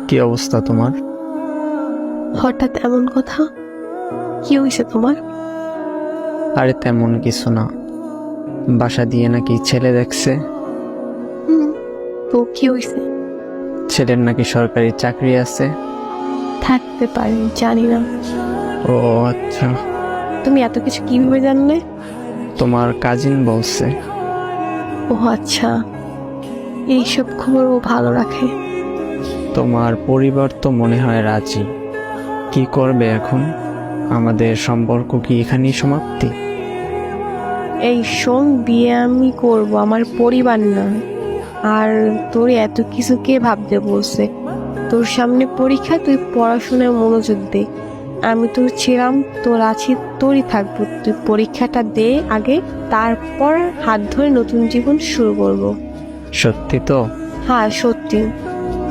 কি অবস্থা তোমার? হঠাৎ এমন কথা? কি হয়েছে তোমার? আরে তেমন কিছু না, বাসা দিয়ে নাকি ছেলে দেখছে। হুম, তো কি হয়েছে? ছেলের নাকি সরকারি চাকরি আছে। থাকতে পারে, জানি না। ও আচ্ছা। তুমি এত কিছু কিভাবে জানলে? তোমার কাজিন বলছে। ও আচ্ছা, এইসব খবর ও ভালো রাখে। তোমার পরিবার তো মনে হয় রাজি। কি করবে এখন? আমাদের সম্পর্ক কি এখানেই সমাপ্তি? এই শোন, বিয়ে আমি করব, আমার পরিবার না। আর তোর এত কিছু কে ভাবতে বলছে? তোর সামনে পরীক্ষা, তুই পড়াশোনায় মনোযোগ দে। আমি তোর ছিলাম, তোর আছি, তোরই থাকবো। তুই পরীক্ষাটা দে আগে, তারপর হাত ধরে নতুন জীবন শুরু করব। সত্যি তো? হ্যাঁ সত্যি।